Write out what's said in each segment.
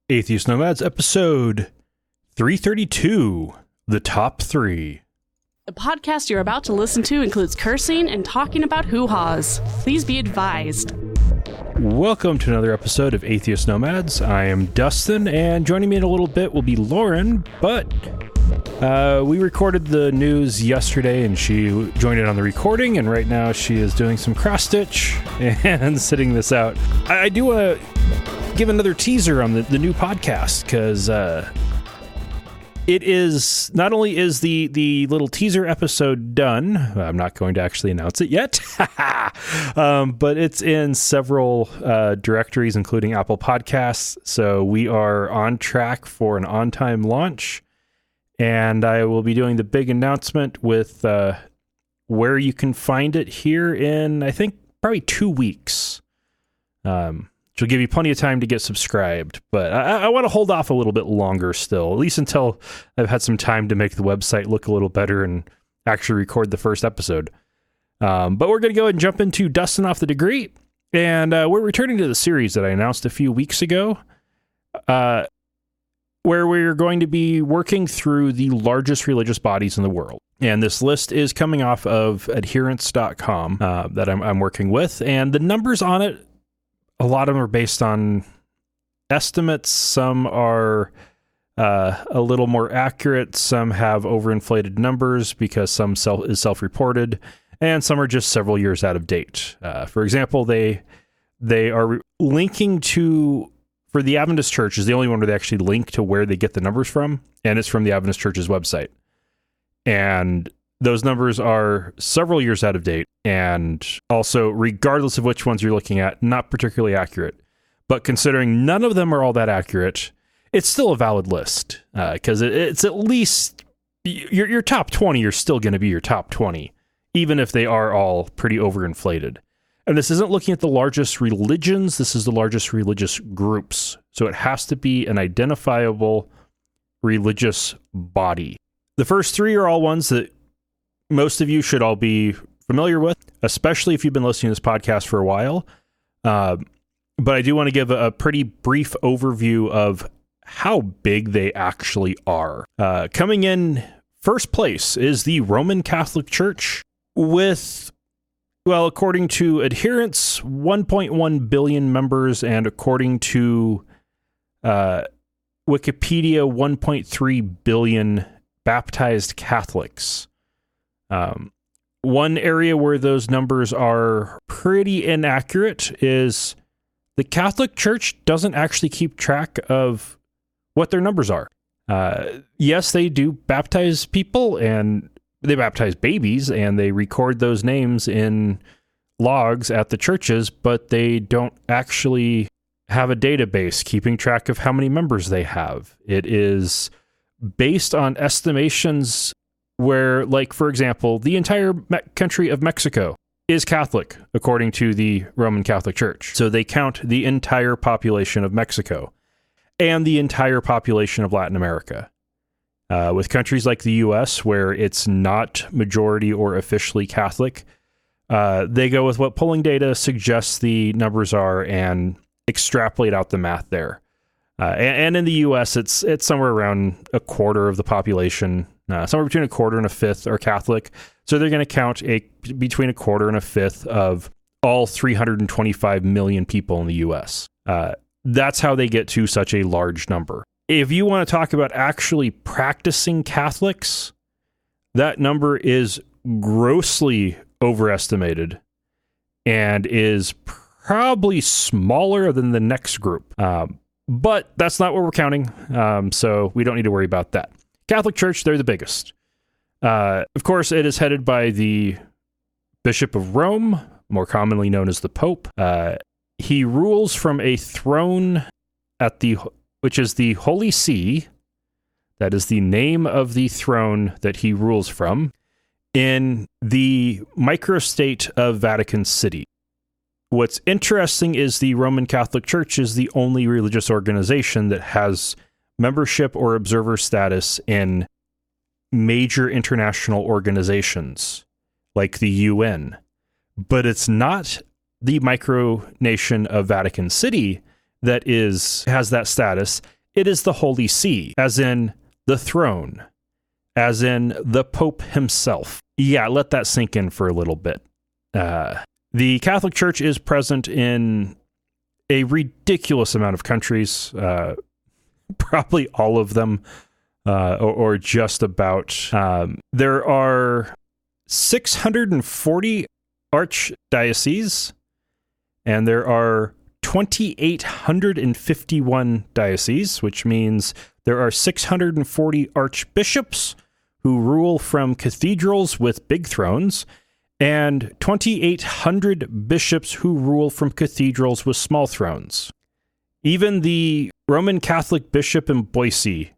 Atheist Nomads, episode 332, The Top 3. The podcast you're about to listen to includes cursing and talking about hoo-haws. Please be advised. Welcome to another episode of Atheist Nomads. I am Dustin, and joining me in a little bit will be Lauren, but we recorded the news yesterday, and she joined in on the recording, and right now she is doing some cross-stitch and sitting this out. I do want to give another teaser on the new podcast, because it is, not only is the little teaser episode done, I'm not going to actually announce it yet, but it's in several directories, including Apple Podcasts, so we are on track for an on-time launch, and I will be doing the big announcement with where you can find it here in, I think, probably 2 weeks. Which will give you plenty of time to get subscribed, but I want to hold off a little bit longer still, at least until I've had some time to make the website look a little better and actually record the first episode. But we're going to go ahead and jump into Dusting Off the Degree, and we're returning to the series that I announced a few weeks ago, where we're going to be working through the largest religious bodies in the world. And this list is coming off of adherence.com that I'm working with, and the numbers on it, a lot of them are based on estimates. Some are a little more accurate. Some have overinflated numbers because some is self-reported, and some are just several years out of date. For example, they are linking to, for the Adventist Church is the only one where they actually link to where they get the numbers from, and it's from the Adventist Church's website. And those numbers are several years out of date, and also, regardless of which ones you're looking at, not particularly accurate. But considering none of them are all that accurate, it's still a valid list, because it's at least, your top 20 are still going to be your top 20, even if they are all pretty overinflated. And this isn't looking at the largest religions, this is the largest religious groups. So it has to be an identifiable religious body. The first three are all ones that most of you should all be familiar with, especially if you've been listening to this podcast for a while. But I do want to give a pretty brief overview of how big they actually are. Coming in first place is the Roman Catholic Church with, well, according to Adherence, 1.1 billion members, and according to Wikipedia, 1.3 billion baptized Catholics. One area where those numbers are pretty inaccurate is the Catholic Church doesn't actually keep track of what their numbers are. Yes, they do baptize people, and they baptize babies, and they record those names in logs at the churches, but they don't actually have a database keeping track of how many members they have. It is based on estimations where, like, for example, the entire country of Mexico is Catholic, according to the Roman Catholic Church. So they count the entire population of Mexico and the entire population of Latin America. With countries like the U.S., where it's not majority or officially Catholic, they go with what polling data suggests the numbers are and extrapolate out the math there. And in the U.S., it's somewhere around a quarter of the population. Somewhere between a quarter and a fifth are Catholic. So they're going to count between a quarter and a fifth of all 325 million people in the U.S. That's how they get to such a large number. If you want to talk about actually practicing Catholics, that number is grossly overestimated and is probably smaller than the next group. But that's not what we're counting, so we don't need to worry about that. Catholic Church, they're the biggest. Of course, it is headed by the Bishop of Rome, more commonly known as the Pope. He rules from a throne which is the Holy See. That is the name of the throne that he rules from, in the microstate of Vatican City. What's interesting is the Roman Catholic Church is the only religious organization that has membership or observer status in major international organizations like the UN. But it's not the micronation of Vatican City that has that status. It is the Holy See, as in the throne, as in the Pope himself. Yeah, let that sink in for a little bit. The Catholic Church is present in a ridiculous amount of countries, probably all of them, or just about. There are 640 archdioceses, and there are 2,851 dioceses, which means there are 640 archbishops who rule from cathedrals with big thrones, and 2,800 bishops who rule from cathedrals with small thrones. Even the Roman Catholic bishop in Boise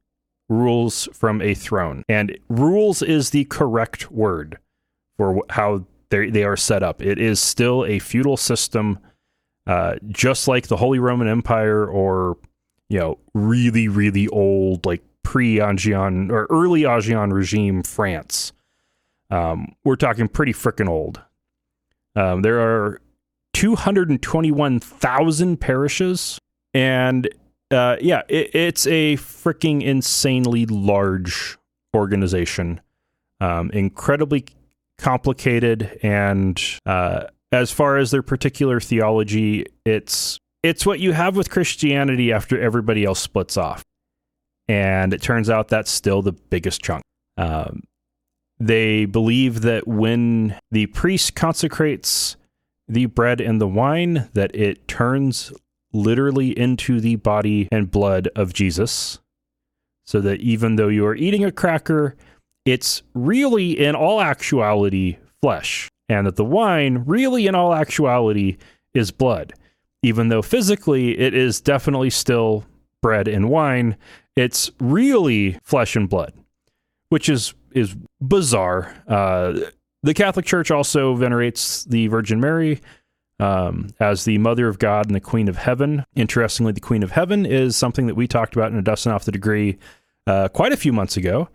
rules from a throne, and rules is the correct word for how they are set up. It is still a feudal system, just like the Holy Roman Empire, or really, really old, like pre-Augustan or early Augustan regime France. We're talking pretty frickin' old. There are 221,000 parishes, and it's a fricking insanely large organization, incredibly complicated, and as far as their particular theology, it's what you have with Christianity after everybody else splits off, and it turns out that's still the biggest chunk. They believe that when the priest consecrates the bread and the wine, that it turns literally into the body and blood of Jesus, so that even though you are eating a cracker, it's really in all actuality flesh, and that the wine really in all actuality is blood. Even though physically it is definitely still bread and wine, it's really flesh and blood, which is bizarre. The Catholic Church also venerates the Virgin Mary as the Mother of God and the Queen of Heaven. Interestingly, the Queen of Heaven is something that we talked about in a Dustin Off the Degree quite a few months ago,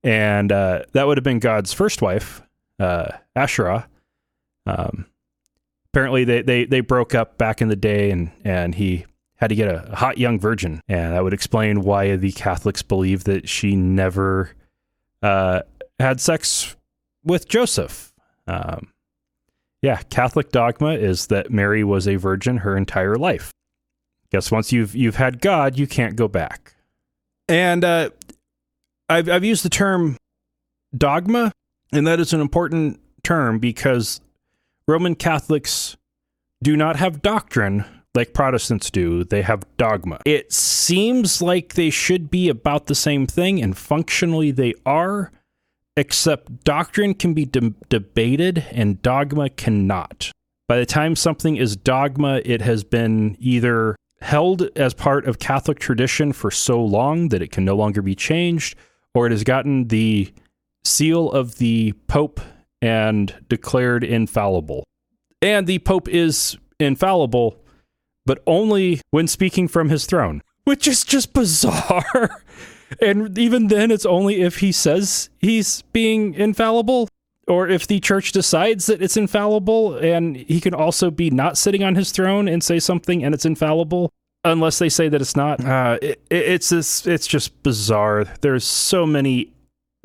and that would have been God's first wife, Asherah. Apparently, they broke up back in the day, and he had to get a hot young virgin, and that would explain why the Catholics believe that she never had sex with Joseph. Catholic dogma is that Mary was a virgin her entire life. Guess once you've had God, you can't go back. And I've used the term dogma, and that is an important term because Roman Catholics do not have doctrine like Protestants do. They have dogma. It seems like they should be about the same thing, and functionally they are, except doctrine can be debated and dogma cannot. By the time something is dogma, it has been either held as part of Catholic tradition for so long that it can no longer be changed, or it has gotten the seal of the Pope and declared infallible. And the Pope is infallible, but only when speaking from his throne, which is just bizarre. And even then, it's only if he says he's being infallible, or if the church decides that it's infallible, and he can also be not sitting on his throne and say something and it's infallible, unless they say that it's not. It's just bizarre. There's so many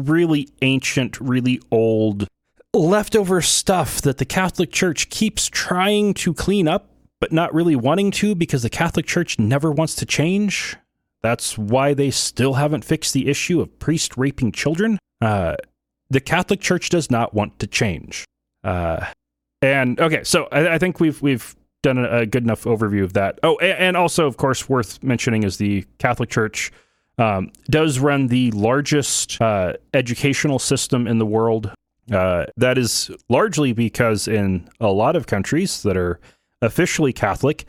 really ancient, really old leftover stuff that the Catholic Church keeps trying to clean up, but not really wanting to, because the Catholic Church never wants to change. That's why they still haven't fixed the issue of priests raping children. The Catholic Church does not want to change. So I think we've done a good enough overview of that. Oh, and also, of course, worth mentioning is the Catholic Church does run the largest educational system in the world. That is largely because in a lot of countries that are officially Catholic,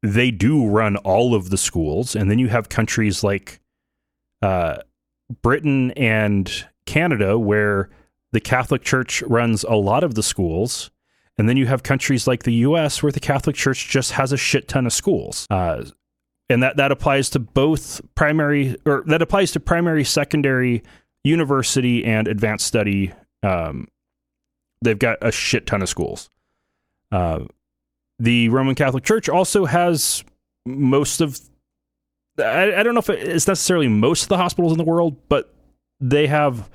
they do run all of the schools. And then you have countries like Britain and Canada, where the Catholic Church runs a lot of the schools. And then you have countries like the US, where the Catholic Church just has a shit ton of schools. And that applies to both primary, secondary, university, and advanced study. They've got a shit ton of schools. The Roman Catholic Church also has most of I don't know if it's necessarily most of the hospitals in the world, but they have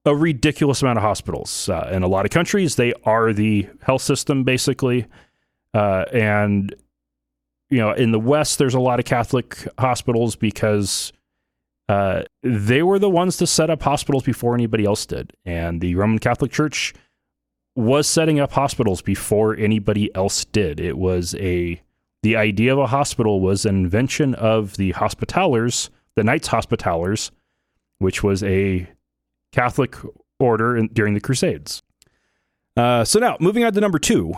a ridiculous amount of hospitals. In a lot of countries, they are the health system, basically. And, in the West, there's a lot of Catholic hospitals because they were the ones to set up hospitals before anybody else did. And the Roman Catholic Church was setting up hospitals before anybody else did. It was the idea of a hospital was an invention of the Hospitallers, the Knights Hospitallers, which was a Catholic order during the Crusades. So now, moving on to number 2,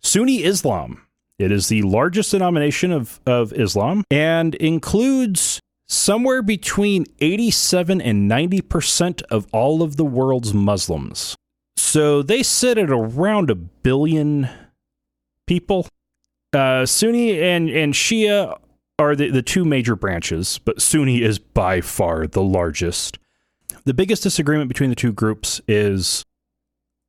Sunni Islam. It is the largest denomination of Islam and includes somewhere between 87 and 90% of all of the world's Muslims. So they sit at around 1 billion people. Sunni and Shia are the two major branches, but Sunni is by far the largest. The biggest disagreement between the two groups is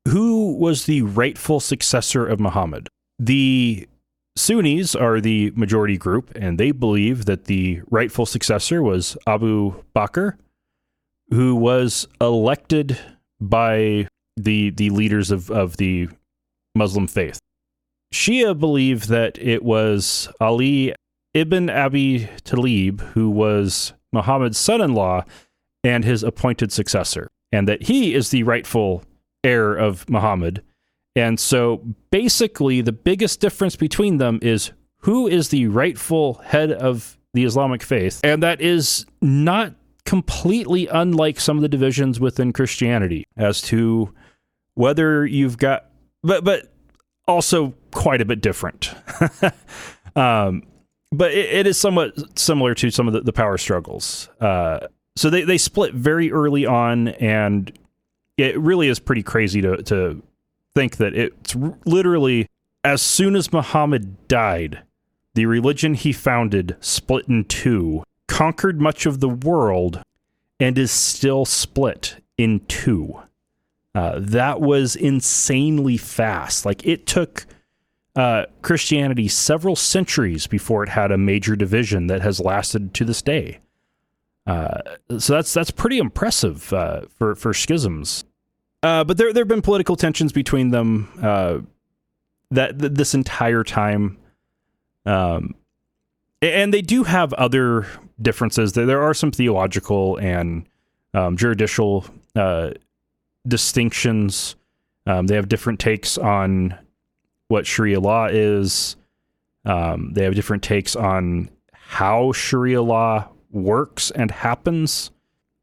who was the rightful successor of Muhammad. The Sunnis are the majority group, and they believe that the rightful successor was Abu Bakr, who was elected by the leaders of the Muslim faith. Shia believe that it was Ali ibn Abi Talib, who was Muhammad's son-in-law and his appointed successor, and that he is the rightful heir of Muhammad. And so basically the biggest difference between them is who is the rightful head of the Islamic faith, and that is not completely unlike some of the divisions within Christianity as to whether you've got, but also quite a bit different. But it is somewhat similar to some of the power struggles. So they split very early on, and it really is pretty crazy to think that it's literally as soon as Muhammad died, the religion he founded split in two, conquered much of the world, and is still split in two. That was insanely fast. Like, it took Christianity several centuries before it had a major division that has lasted to this day. So that's pretty impressive for schisms. But there have been political tensions between them this entire time. And they do have other differences. There are some theological and juridical distinctions. They have different takes on what Sharia law is. They have different takes on how Sharia law works and happens.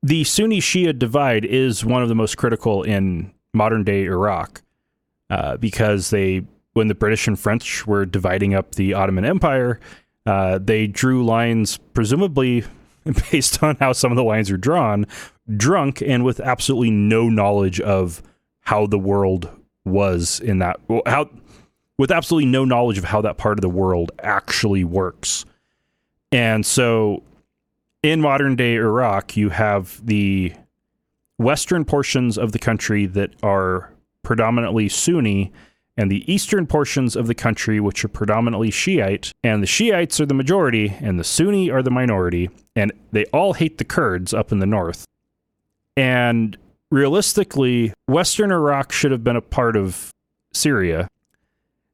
The Sunni-Shia divide is one of the most critical in modern-day Iraq because when the British and French were dividing up the Ottoman Empire, they drew lines, presumably based on how some of the lines are drawn, drunk and with absolutely no knowledge of how the world was in that, with absolutely no knowledge of how that part of the world actually works. And so in modern day Iraq, you have the western portions of the country that are predominantly Sunni and the eastern portions of the country, which are predominantly Shiite, and the Shiites are the majority and the Sunni are the minority, and they all hate the Kurds up in the north. And realistically, Western Iraq should have been a part of Syria,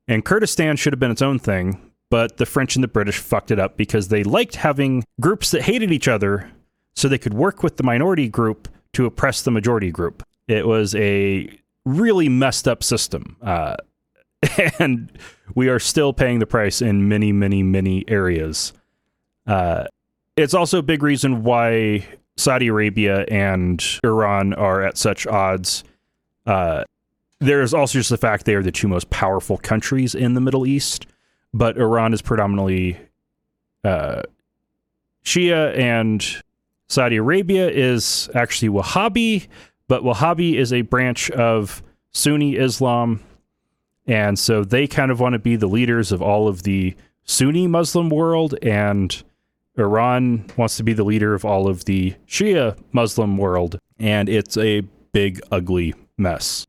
and Kurdistan should have been its own thing, but the French and the British fucked it up because they liked having groups that hated each other so they could work with the minority group to oppress the majority group. It was a really messed up system, and we are still paying the price in many, many, many areas. It's also a big reason why Saudi Arabia and Iran are at such odds. There's also just the fact they are the two most powerful countries in the Middle East, but Iran is predominantly Shia, and Saudi Arabia is actually Wahhabi, but Wahhabi is a branch of Sunni Islam, and so they kind of want to be the leaders of all of the Sunni Muslim world, and Iran wants to be the leader of all of the Shia Muslim world, and it's a big, ugly mess.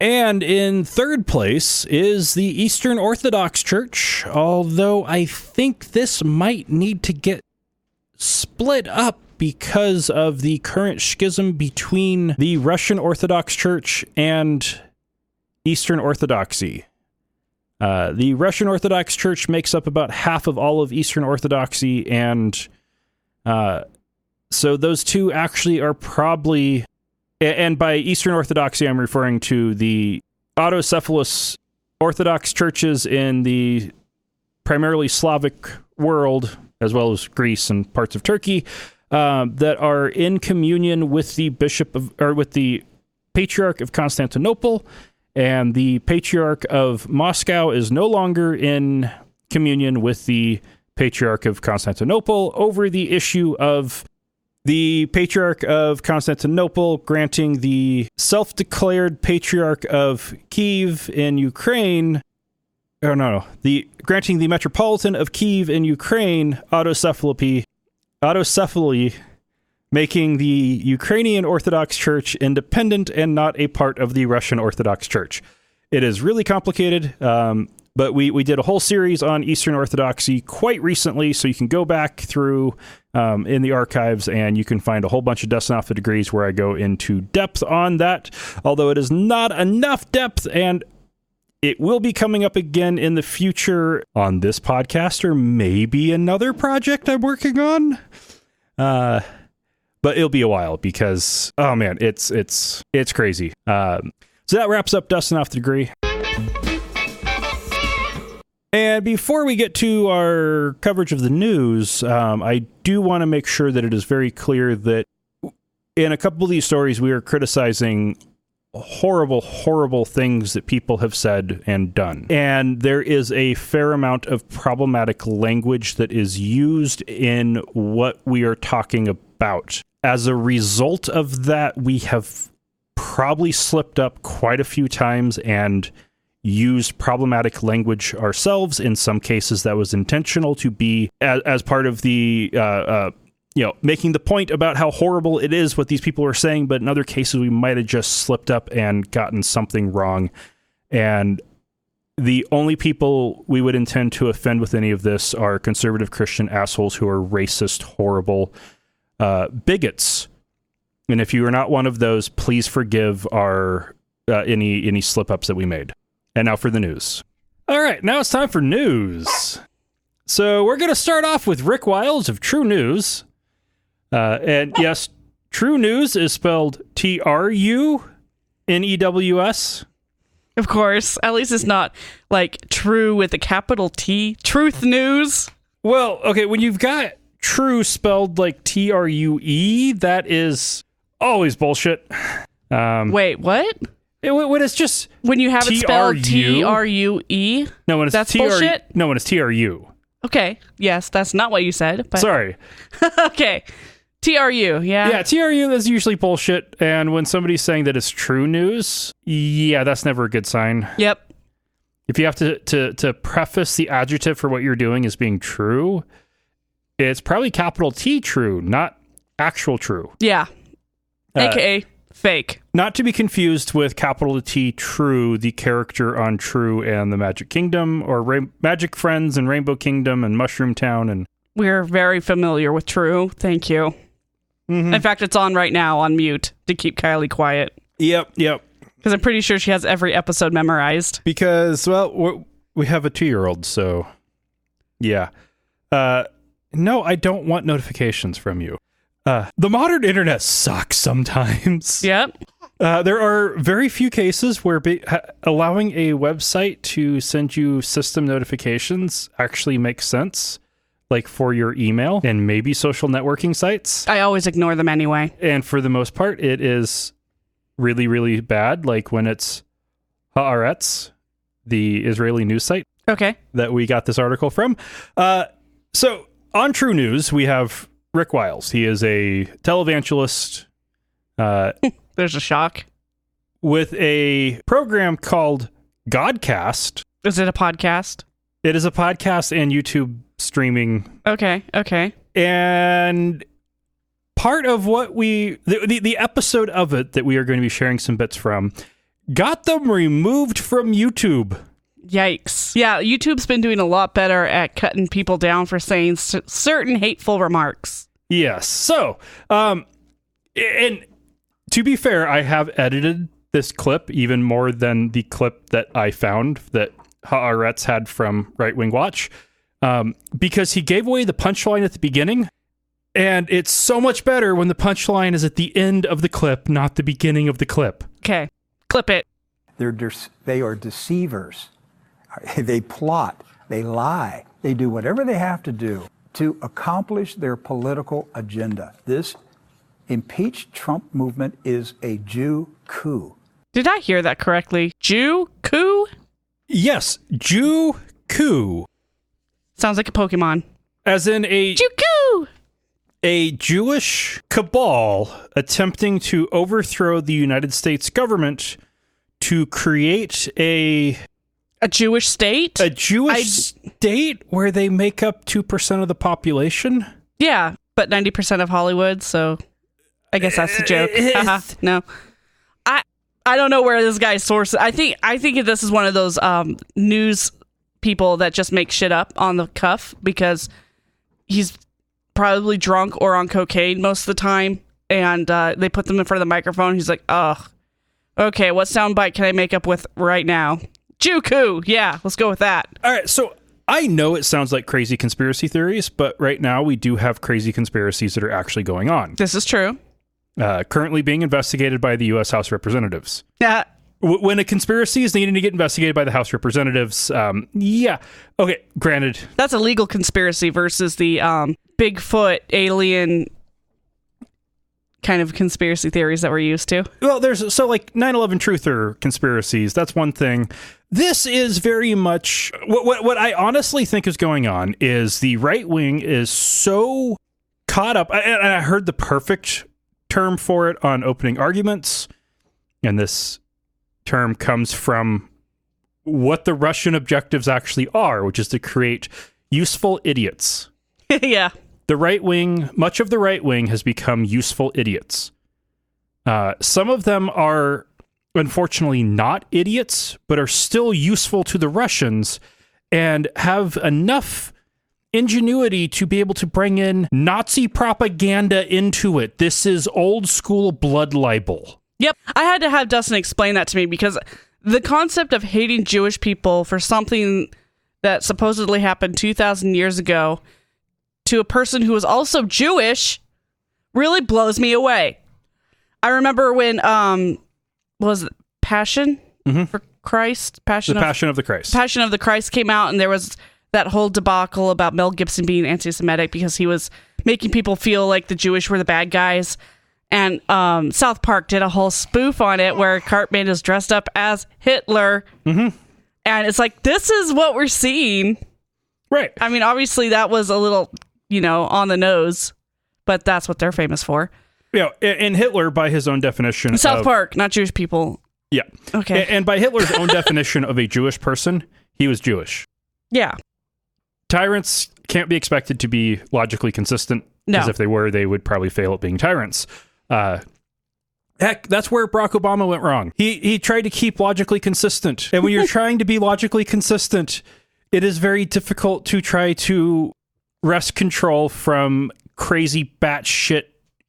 And in third place is the Eastern Orthodox Church, although I think this might need to get split up because of the current schism between the Russian Orthodox Church and Eastern Orthodoxy. The Russian Orthodox Church makes up about half of all of Eastern Orthodoxy, and so those two actually are probably, and by Eastern Orthodoxy, I'm referring to the autocephalous Orthodox churches in the primarily Slavic world, as well as Greece and parts of Turkey, that are in communion with the with the Patriarch of Constantinople, and the Patriarch of Moscow is no longer in communion with the Patriarch of Constantinople over the issue of the Patriarch of Constantinople granting the self-declared Patriarch of Kiev in Ukraine, granting the Metropolitan of Kiev in Ukraine autocephaly, making the Ukrainian Orthodox Church independent and not a part of the Russian Orthodox Church. It is really complicated, but we did a whole series on Eastern Orthodoxy quite recently, so you can go back through in the archives and you can find a whole bunch of Dusting Off the Degrees where I go into depth on that, although it is not enough depth, and it will be coming up again in the future on this podcast or maybe another project I'm working on. But it'll be a while because, oh man, it's crazy. So that wraps up Dusting Off the Degree. And before we get to our coverage of the news, I do want to make sure that it is very clear that in a couple of these stories, we are criticizing horrible, horrible things that people have said and done. And there is a fair amount of problematic language that is used in what we are talking about. As a result of that, we have probably slipped up quite a few times and used problematic language ourselves. In some cases, that was intentional to be as part of the, making the point about how horrible it is what these people are saying. But in other cases, we might have just slipped up and gotten something wrong. And the only people we would intend to offend with any of this are conservative Christian assholes who are racist, horrible bigots. And if you are not one of those, please forgive our any slip-ups that we made. And now for the news. All right, now it's time for news. So we're going to start off with Rick Wiles of True News. And yes, True News is spelled Trunews. Of course. At least it's not like true with a capital T. Truth News. Well, okay, when you've got true spelled like True, that is always bullshit. Wait, what? When it's just when you have it spelled True. No, when it's that's bullshit. No, when it's Tru. Okay. Yes, that's not what you said. But... Sorry. Okay. Tru. Yeah. Yeah, Tru is usually bullshit. And when somebody's saying that it's True News, yeah, that's never a good sign. Yep. If you have to preface the adjective for what you're doing as being true, it's probably capital T true, not actual true. Yeah. AKA fake. Not to be confused with capital T True, the character on True and the Magic Kingdom, or Magic Friends and Rainbow Kingdom and Mushroom Town. And we're very familiar with True. Thank you. Mm-hmm. In fact, it's on right now on mute to keep Kylie quiet. Yep. Because I'm pretty sure she has every episode memorized. Because, well, we have a 2-year-old, so yeah. No, I don't want notifications from you. The modern internet sucks sometimes. Yep. There are very few cases where allowing a website to send you system notifications actually makes sense, like for your email and maybe social networking sites. I always ignore them anyway. And for the most part, it is really, really bad, like when it's Haaretz, the Israeli news site. Okay. That we got this article from. So on True News, we have Rick Wiles. He is a televangelist. There's a shock. With a program called Godcast. Is it a podcast? It is a podcast and YouTube streaming. Okay. And part of what the episode of it that we are going to be sharing some bits from got them removed from YouTube. Yikes. Yeah, YouTube's been doing a lot better at cutting people down for saying certain hateful remarks. Yes. So, and to be fair, I have edited this clip even more than the clip that I found that Haaretz had from Right Wing Watch, because he gave away the punchline at the beginning, and it's so much better when the punchline is at the end of the clip, not the beginning of the clip. Okay, clip it. They are deceivers. They plot, they lie, they do whatever they have to do to accomplish their political agenda. This impeach Trump movement is a Jew coup. Did I hear that correctly? Jew Coup? Yes, Jew Coup. Sounds like a Pokemon. As in a Jew Coup! A Jewish cabal attempting to overthrow the United States government to create a Jewish state? A Jewish state where they make up 2% of the population? Yeah, but 90% of Hollywood, so I guess that's the joke. No. I don't know where this guy's source. I think this is one of those news people that just make shit up on the cuff because he's probably drunk or on cocaine most of the time, and they put them in front of the microphone. He's like, "Oh, okay, what soundbite can I make up with right now? Jew coup, yeah, let's go with that." All right, so I know it sounds like crazy conspiracy theories, but right now we do have crazy conspiracies that are actually going on. This is true. Currently being investigated by the U.S. House of Representatives. Yeah. When a conspiracy is needing to get investigated by the House of Representatives, yeah. Okay, granted. That's a legal conspiracy versus the Bigfoot alien kind of conspiracy theories that we're used to. Well, there's, so like 9/11 truther conspiracies, that's one thing. This is very much, what I honestly think is going on is the right wing is so caught up, and I heard the perfect term for it on Opening Arguments, and this term comes from what the Russian objectives actually are, which is to create useful idiots. Yeah. The right wing, much of the right wing has become useful idiots. Some of them are unfortunately not idiots, but are still useful to the Russians and have enough ingenuity to be able to bring in Nazi propaganda into it. This is old school blood libel. Yep. I had to have Dustin explain that to me because the concept of hating Jewish people for something that supposedly happened 2,000 years ago to a person who was also Jewish really blows me away. I remember when, was it Passion for Christ? Passion of the Christ. Passion of the Christ came out, and there was that whole debacle about Mel Gibson being anti-Semitic because he was making people feel like the Jewish were the bad guys. And South Park did a whole spoof on it where Cartman is dressed up as Hitler. Mm-hmm. And it's like, this is what we're seeing. Right. I mean, obviously that was a little, on the nose, but that's what they're famous for. Yeah, and Hitler, by his own definition South Park, not Jewish people. Yeah. Okay. And by Hitler's own definition of a Jewish person, he was Jewish. Yeah. Tyrants can't be expected to be logically consistent, because if they were, they would probably fail at being tyrants. Heck, that's where Barack Obama went wrong. He tried to keep logically consistent. And when you're trying to be logically consistent, it is very difficult to try to wrest control from crazy batshit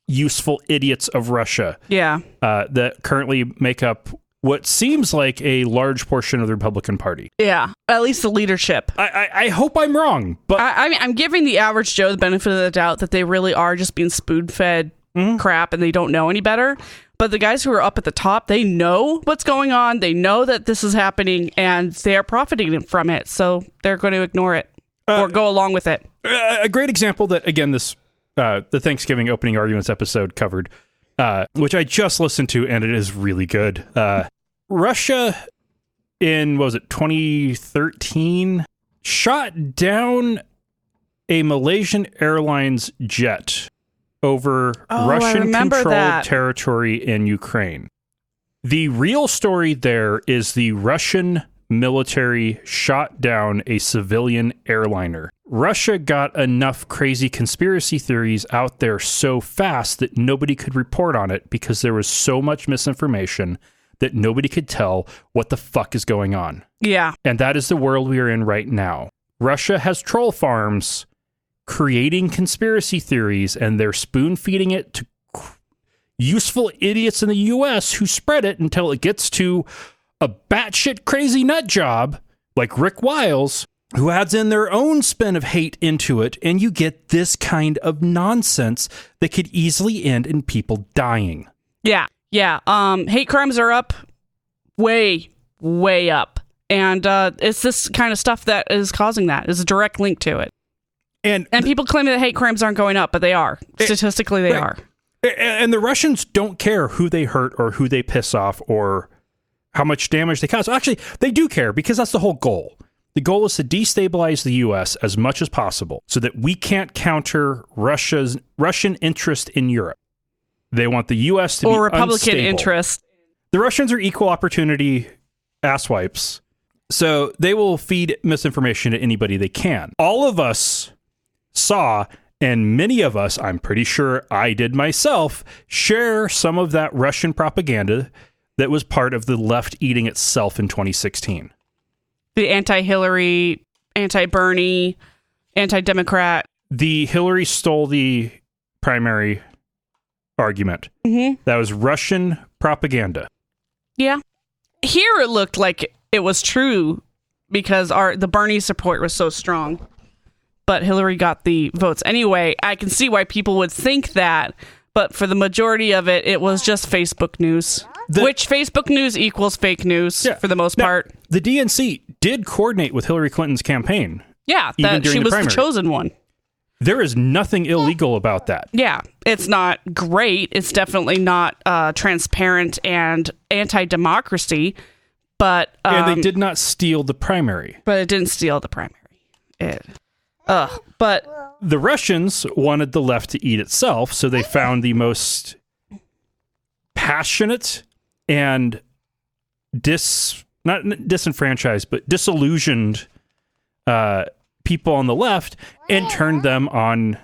useful idiots of Russia. Yeah. That currently make up what seems like a large portion of the Republican Party. Yeah, at least the leadership. I hope I'm wrong, but I'm giving the average Joe the benefit of the doubt that they really are just being spoon-fed crap and they don't know any better. But the guys who are up at the top, they know what's going on. They know that this is happening and they are profiting from it. So they're going to ignore it or go along with it. A great example that, again, this the Thanksgiving Opening Arguments episode covered, which I just listened to, and it is really good. Russia in, 2013, shot down a Malaysian Airlines jet over Russian-controlled territory in Ukraine. The real story there is the Russian military shot down a civilian airliner. Russia got enough crazy conspiracy theories out there so fast that nobody could report on it because there was so much misinformation that nobody could tell what the fuck is going on. Yeah. And that is the world we are in right now. Russia has troll farms creating conspiracy theories, and they're spoon-feeding it to useful idiots in the U.S. who spread it until it gets to a batshit crazy nut job like Rick Wiles, who adds in their own spin of hate into it, and you get this kind of nonsense that could easily end in people dying. Yeah. Hate crimes are up, way up. And it's this kind of stuff that is causing that. There's a direct link to it. And people claim that hate crimes aren't going up, but they are. Statistically, they are. And the Russians don't care who they hurt or who they piss off or how much damage they cause. Actually, they do care, because that's the whole goal. The goal is to destabilize the U.S. as much as possible so that we can't counter Russian interest in Europe. They want the U.S. to be Republican unstable. interest. The Russians are equal opportunity asswipes, so they will feed misinformation to anybody they can. All of us saw, and many of us, I'm pretty sure I did myself, share some of that Russian propaganda that was part of the left eating itself in 2016. The anti-Hillary, anti-Bernie, anti-Democrat. The Hillary stole the primary argument. Mm-hmm. That was Russian propaganda. Yeah. Here it looked like it was true because the Bernie support was so strong. But Hillary got the votes. Anyway, I can see why people would think that, but for the majority of it, it was just Facebook news. Which Facebook news equals fake news for the most part. The DNC did coordinate with Hillary Clinton's campaign. Yeah, that she was the chosen one. There is nothing illegal about that. Yeah, it's not great. It's definitely not transparent and anti-democracy, but... and they did not steal the primary. But it didn't steal the primary. But the Russians wanted the left to eat itself, so they found the most passionate and not disenfranchised, but disillusioned people on the left and turned them on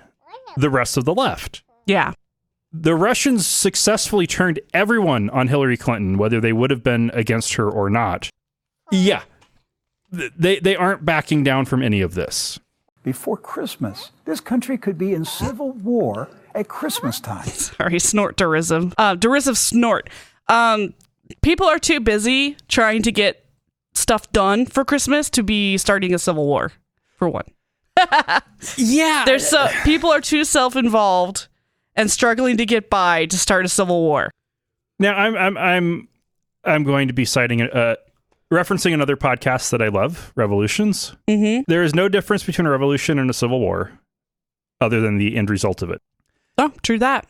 the rest of the left. Yeah. The Russians successfully turned everyone on Hillary Clinton, whether they would have been against her or not. Yeah. They aren't backing down from any of this. Before Christmas, this country could be in civil war at Christmas time. Sorry, snort derisive. Derisive snort. People are too busy trying to get stuff done for Christmas to be starting a civil war, for one. Yeah. People are too self-involved and struggling to get by to start a civil war. Now, I'm going to be referencing another podcast that I love, Revolutions. Mm-hmm. There is no difference between a revolution and a civil war other than the end result of it. Oh, true that.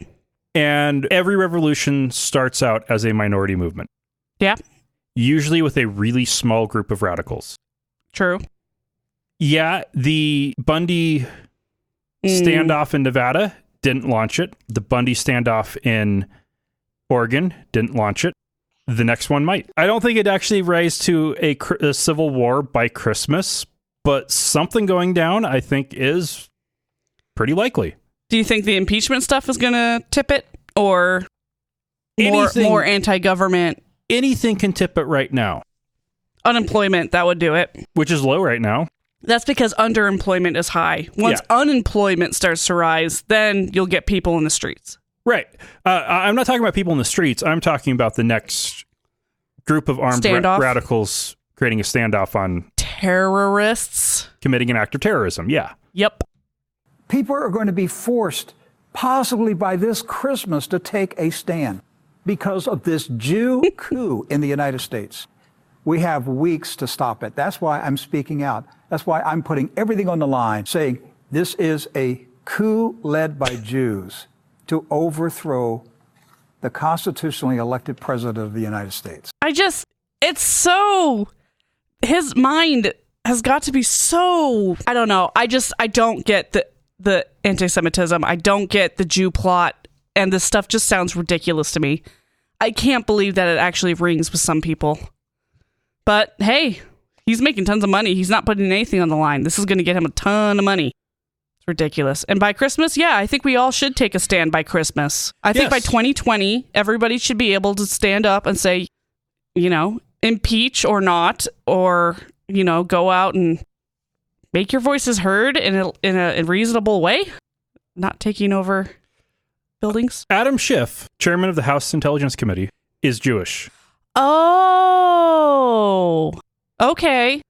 And every revolution starts out as a minority movement. Yeah. Usually with a really small group of radicals. True. Yeah, the Bundy standoff in Nevada didn't launch it. The Bundy standoff in Oregon didn't launch it. The next one might. I don't think it actually rise to a civil war by Christmas, but something going down, I think, is pretty likely. Do you think the impeachment stuff is going to tip it, or more anti-government? Anything can tip it right now. Unemployment, that would do it. Which is low right now. That's because underemployment is high. Once unemployment starts to rise, then you'll get people in the streets. Right. I'm not talking about people in the streets. I'm talking about the next group of armed radicals creating a standoff on terrorists committing an act of terrorism. Yeah. Yep. People are going to be forced, possibly by this Christmas, to take a stand because of this Jew coup in the United States. We have weeks to stop it. That's why I'm speaking out. That's why I'm putting everything on the line, saying this is a coup led by Jews to overthrow the constitutionally elected president of the United States. His mind has got to be so, I don't know. I don't get the anti-Semitism. I don't get the Jew plot, and this stuff just sounds ridiculous to me. I can't believe that it actually rings with some people. But hey, he's making tons of money. He's not putting anything on the line. This is going to get him a ton of money. Ridiculous. And by Christmas, I think we all should take a stand by Christmas. I think by 2020, everybody should be able to stand up and say, impeach or not, or, go out and make your voices heard in a reasonable way, not taking over buildings. Adam Schiff, chairman of the House Intelligence Committee, is Jewish. Oh, okay.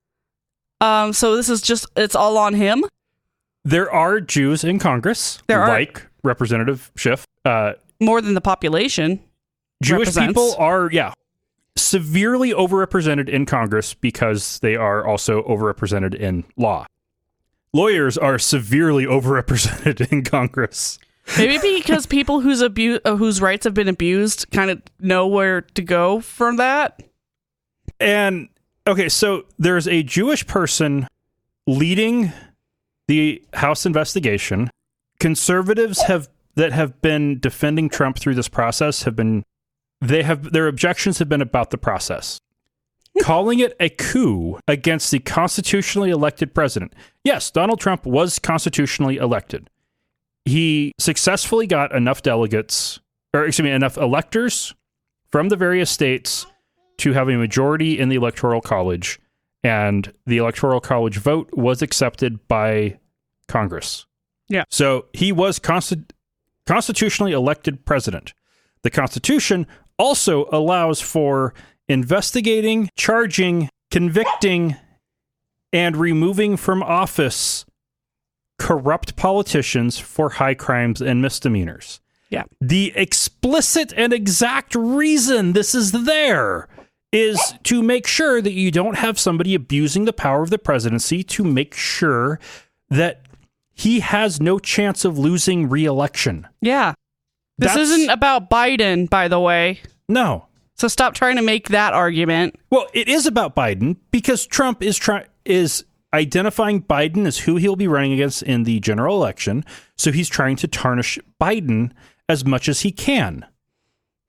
So this is just, it's all on him? There are Jews in Congress, like Representative Schiff. More than the population. Jewish people are, severely overrepresented in Congress because they are also overrepresented in law. Lawyers are severely overrepresented in Congress. Maybe because people whose rights have been abused kind of know where to go from that. And, okay, so there's a Jewish person leading the House investigation. Conservatives that have been defending Trump through this process their objections have been about the process. Calling it a coup against the constitutionally elected president. Yes, Donald Trump was constitutionally elected. He successfully got enough enough electors from the various states to have a majority in the Electoral College, and the Electoral College vote was accepted by Congress. Yeah. So he was constitutionally elected president. The Constitution also allows for investigating, charging, convicting, and removing from office corrupt politicians for high crimes and misdemeanors. Yeah. The explicit and exact reason this is there is to make sure that you don't have somebody abusing the power of the presidency, to make sure that he has no chance of losing re-election. Yeah. This isn't about Biden, by the way. No. So stop trying to make that argument. Well, it is about Biden because Trump is identifying Biden as who he'll be running against in the general election. So he's trying to tarnish Biden as much as he can.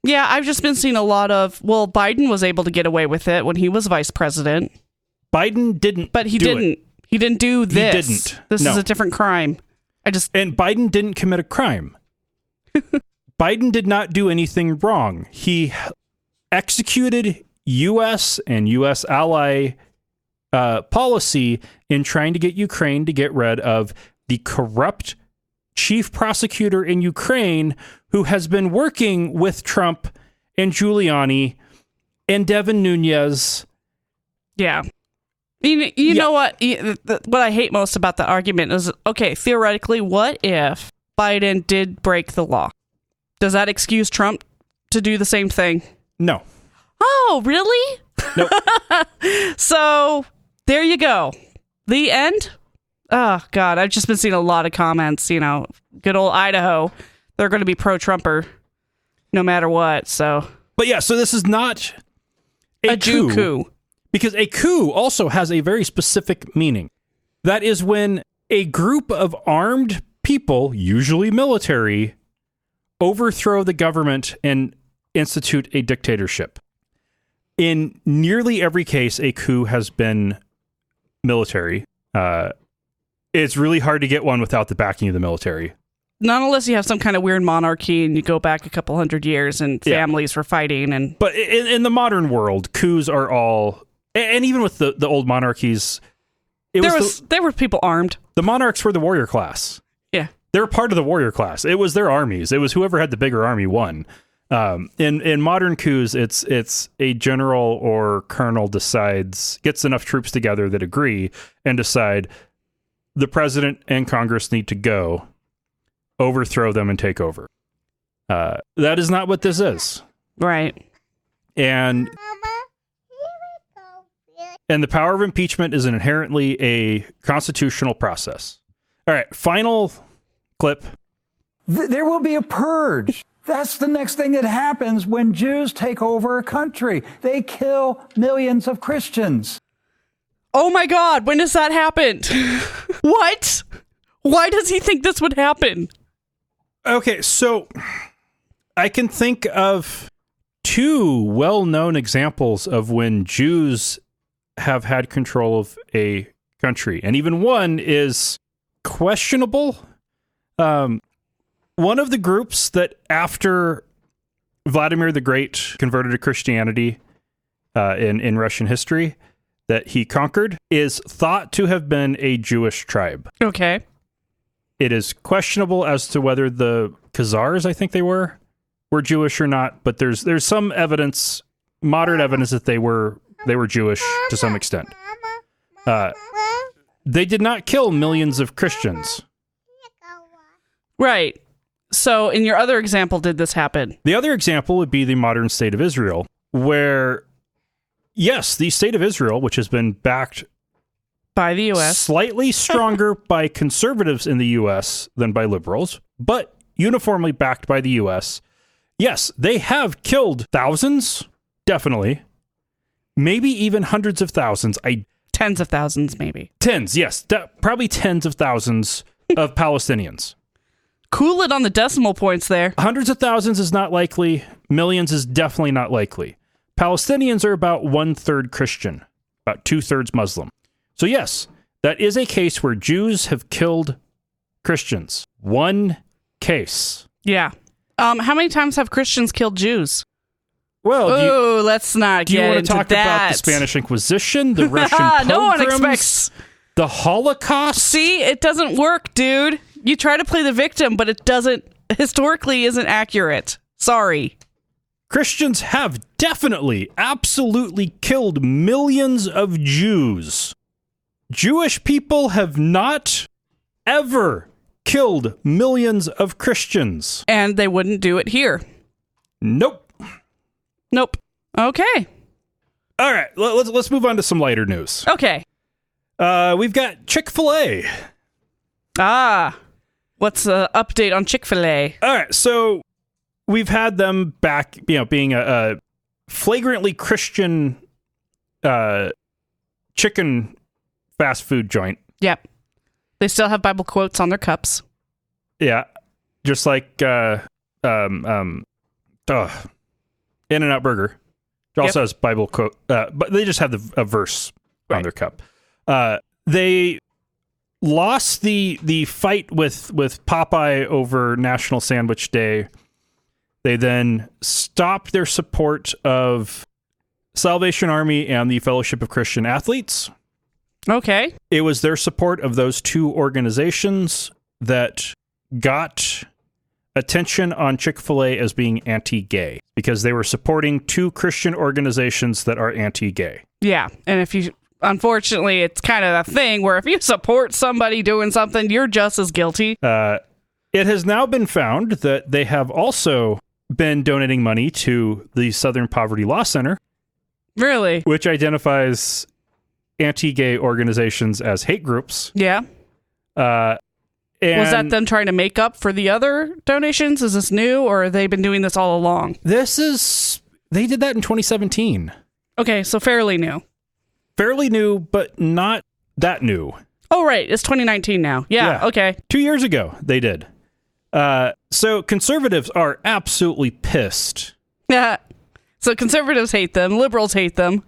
Yeah, I've just been seeing a lot of, Biden was able to get away with it when he was vice president. Biden didn't. But he didn't. He didn't do this. He didn't. This is a different crime. And Biden didn't commit a crime. Biden did not do anything wrong. He executed U.S. and U.S. ally policy in trying to get Ukraine to get rid of the corrupt chief prosecutor in Ukraine who has been working with Trump and Giuliani and Devin Nunes. Yeah. You know what? What I hate most about the argument is, okay, theoretically, what if Biden did break the law? Does that excuse Trump to do the same thing? No. Oh, really? Nope. So there you go. The end? Oh, God. I've just been seeing a lot of comments, good old Idaho. They're going to be pro-Trumper no matter what. So, but yeah, so this is not a Jew coup. Because a coup also has a very specific meaning. That is when a group of armed people, usually military, overthrow the government and institute a dictatorship. In nearly every case, a coup has been military. It's really hard to get one without the backing of the military. Not unless you have some kind of weird monarchy and you go back a couple hundred years and families were fighting. But in the modern world, coups are all... And even with the old monarchies... There were people armed. The monarchs were the warrior class. Yeah. They were part of the warrior class. It was their armies. It was whoever had the bigger army won. In modern coups, it's a general or colonel gets enough troops together that agree and decide the president and Congress need to go, overthrow them, and take over. That is not what this is. Right. And the power of impeachment is inherently a constitutional process. All right, final clip. There will be a purge. That's the next thing that happens when Jews take over a country. They kill millions of Christians. Oh my God, when does that happen? What? Why does he think this would happen? Okay, so I can think of two well-known examples of when Jews have had control of a country, and even one is questionable. One of the groups that after Vladimir the Great converted to Christianity in Russian history, that he conquered is thought to have been a Jewish tribe. Okay. It is questionable as to whether the Khazars, I think they were Jewish or not, but there's some evidence, modern evidence, that they were Jewish to some extent. They did not kill millions of Christians. Right. So in your other example, did this happen? The other example would be the modern state of Israel, where, yes, the state of Israel, which has been backed by the U.S., slightly stronger by conservatives in the U.S. than by liberals, but uniformly backed by the U.S., yes, they have killed thousands, definitely, maybe even hundreds of thousands. Tens of thousands, maybe. Tens, yes, probably tens of thousands of Palestinians. Cool it on the decimal points there. Hundreds of thousands is not likely. Millions is definitely not likely. Palestinians are about 1/3 Christian, about 2/3 Muslim. So yes, that is a case where Jews have killed Christians. One case. Yeah. How many times have Christians killed Jews? Well, let's not do you get want into to talk that. about the Spanish Inquisition, the Russian pogroms, no one expects the Holocaust? See, it doesn't work, dude. You try to play the victim, but it doesn't, historically isn't accurate. Sorry. Christians have definitely, absolutely killed millions of Jews. Jewish people have not ever killed millions of Christians. And they wouldn't do it here. Nope. Okay. All right, let's move on to some lighter news. Okay. We've got Chick-fil-A. What's the update on Chick-fil-A? All right, so we've had them back, being a flagrantly Christian chicken fast food joint. Yep. They still have Bible quotes on their cups. Yeah, just like In-N-Out Burger. It also has Bible quote, but they just have a verse on their cup. They lost the fight with Popeye over National Sandwich Day. They then stopped their support of Salvation Army and the Fellowship of Christian Athletes. Okay. It was their support of those two organizations that got attention on Chick-fil-A as being anti-gay, because they were supporting two Christian organizations that are anti-gay. Yeah, and unfortunately, it's kind of a thing where if you support somebody doing something, you're just as guilty. It has now been found that they have also been donating money to the Southern Poverty Law Center. Really? Which identifies anti-gay organizations as hate groups. Yeah. And was that them trying to make up for the other donations? Is this new, or have they been doing this all along? They did that in 2017. Okay, so fairly new. Fairly new, but not that new. Oh, right. It's 2019 now. Yeah. Okay. 2 years ago, they did. So conservatives are absolutely pissed. Yeah. So conservatives hate them. Liberals hate them.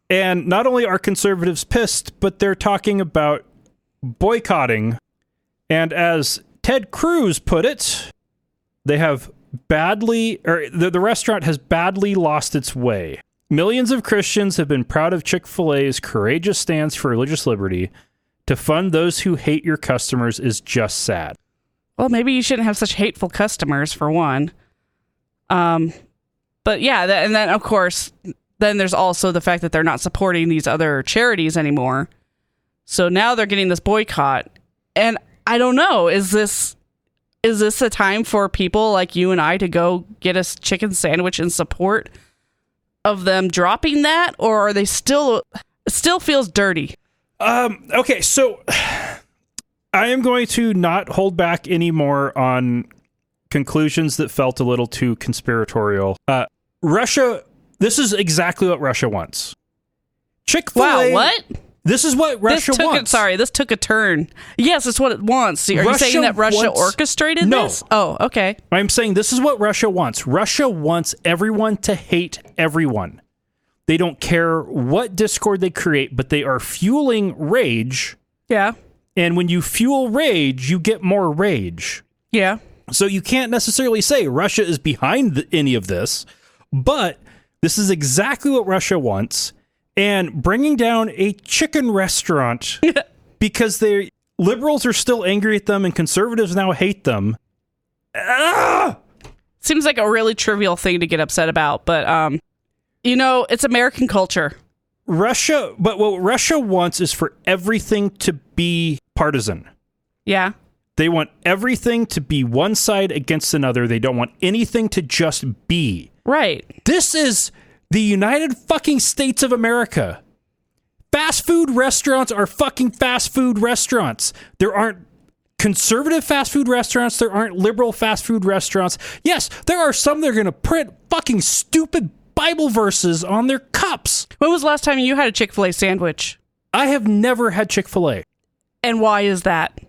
And not only are conservatives pissed, but they're talking about boycotting. And as Ted Cruz put it, they have the restaurant has badly lost its way. Millions of Christians have been proud of Chick-fil-A's courageous stance for religious liberty. To fund those who hate your customers is just sad. Well, maybe you shouldn't have such hateful customers, for one. But yeah, and then, of course, then there's also the fact that they're not supporting these other charities anymore. So now they're getting this boycott. And I don't know, is this a time for people like you and I to go get a chicken sandwich in support of them dropping that? Or are they still feels dirty? Okay, so I am going to not hold back anymore on conclusions that felt a little too conspiratorial. Russia, this is exactly what Russia wants. Chick-fil-A. Wow, what? This is what Russia wants. This took a turn. Yes, it's what it wants. Are you saying that Russia orchestrated this? Oh, okay. I'm saying this is what Russia wants. Russia wants everyone to hate everyone. They don't care what discord they create, but they are fueling rage. Yeah. And when you fuel rage, you get more rage. Yeah. So you can't necessarily say Russia is behind any of this, but this is exactly what Russia wants. and bringing down a chicken restaurant because liberals are still angry at them and conservatives now hate them. Seems like a really trivial thing to get upset about, but it's American culture. But what Russia wants is for everything to be partisan. Yeah. They want everything to be one side against another. They don't want anything to just be. Right. This is the United fucking States of America. Fast food restaurants are fucking fast food restaurants. There aren't conservative fast food restaurants. There aren't liberal fast food restaurants. Yes, there are some that are going to print fucking stupid Bible verses on their cups. When was the last time you had a Chick-fil-A sandwich? I have never had Chick-fil-A. And why is that?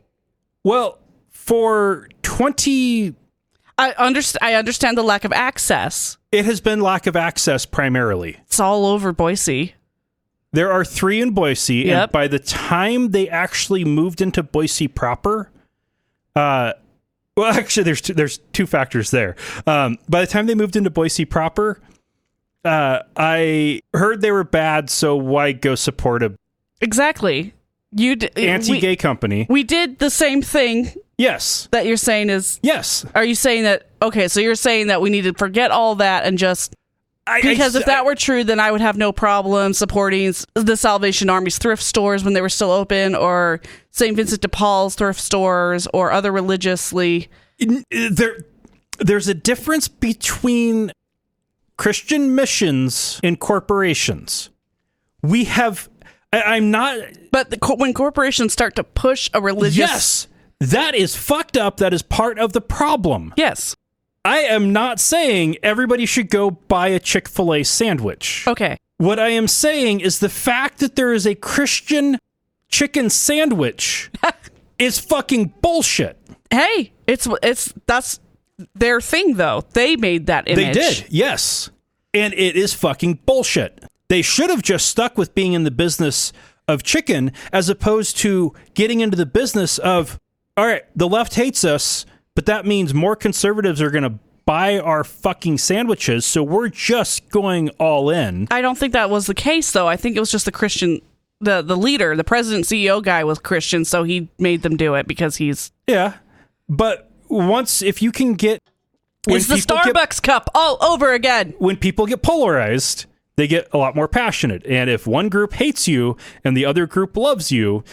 Well, for 20... I understand the lack of access. It has been lack of access primarily. It's all over Boise. There are 3 in Boise, yep. And by the time they actually moved into Boise proper, well, actually, there's 2 factors there. By the time they moved into Boise proper, I heard they were bad, so why go support a exactly anti-gay company? We did the same thing. Yes. That you're saying is yes. Are you saying that? Okay, so you're saying that we need to forget all that and just. Because if that were true, then I would have no problem supporting the Salvation Army's thrift stores when they were still open, or St. Vincent de Paul's thrift stores, or other religiously. There's a difference between Christian missions and corporations. We have. I'm not. But when corporations start to push a religious. Yes, that is fucked up. That is part of the problem. Yes. I am not saying everybody should go buy a Chick-fil-A sandwich. Okay. What I am saying is the fact that there is a Christian chicken sandwich is fucking bullshit. Hey, that's their thing though. They made that image. They did, yes. And it is fucking bullshit. They should have just stuck with being in the business of chicken as opposed to getting into the business of, all right, the left hates us, but that means more conservatives are going to buy our fucking sandwiches, so we're just going all in. I don't think that was the case, though. I think it was just the Christian, the leader, the president CEO guy was Christian, so he made them do it because he's... Yeah, but if you can get... It's the Starbucks cup all over again. When people get polarized, they get a lot more passionate, and if one group hates you and the other group loves you,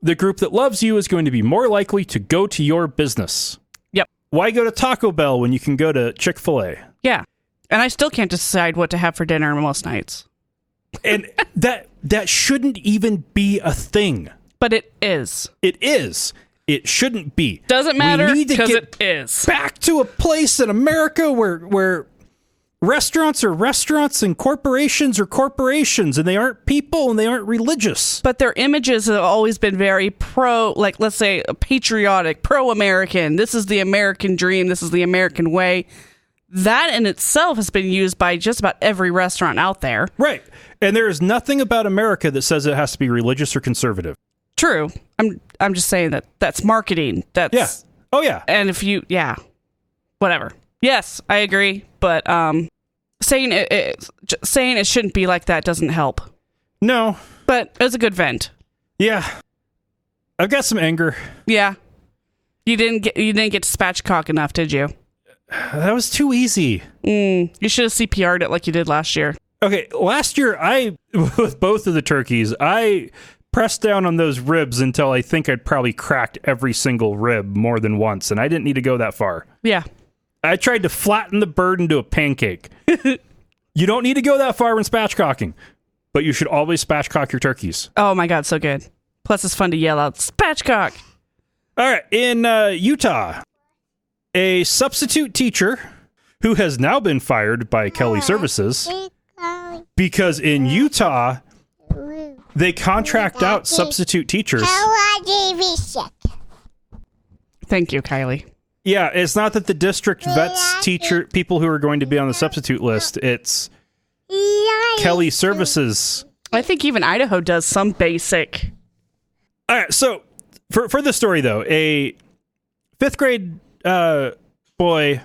the group that loves you is going to be more likely to go to your business. Yep. Why go to Taco Bell when you can go to Chick-fil-A? Yeah. And I still can't decide what to have for dinner most nights. And that shouldn't even be a thing. But it is. It is. It shouldn't be. Doesn't matter because it is. Back to a place in America where restaurants are restaurants and corporations are corporations, and they aren't people and they aren't religious. But their images have always been very let's say, patriotic, pro-American. This is the American dream. This is the American way. That in itself has been used by just about every restaurant out there. Right. And there is nothing about America that says it has to be religious or conservative. True. I'm just saying that's marketing. That's yeah. Oh yeah. And if you whatever. Yes, I agree, but saying it shouldn't be like that doesn't help. No, but it's a good vent. Yeah, I've got some anger. Yeah, you didn't get to spatchcock enough, did you? That was too easy. You should have CPR'd it like you did last year. Okay, last year with both of the turkeys, I pressed down on those ribs until I think I'd probably cracked every single rib more than once, and I didn't need to go that far. Yeah. I tried to flatten the bird into a pancake. You don't need to go that far when spatchcocking, but you should always spatchcock your turkeys. Oh my God, so good. Plus it's fun to yell out, spatchcock. All right, in Utah, a substitute teacher who has now been fired by Kelly Services because in Utah, they contract out substitute teachers. Thank you, Kylie. Yeah, it's not that the district vets people who are going to be on the substitute list. It's Kelly Services. I think even Idaho does some basic. All right, so for the story, though, a 5th grade boy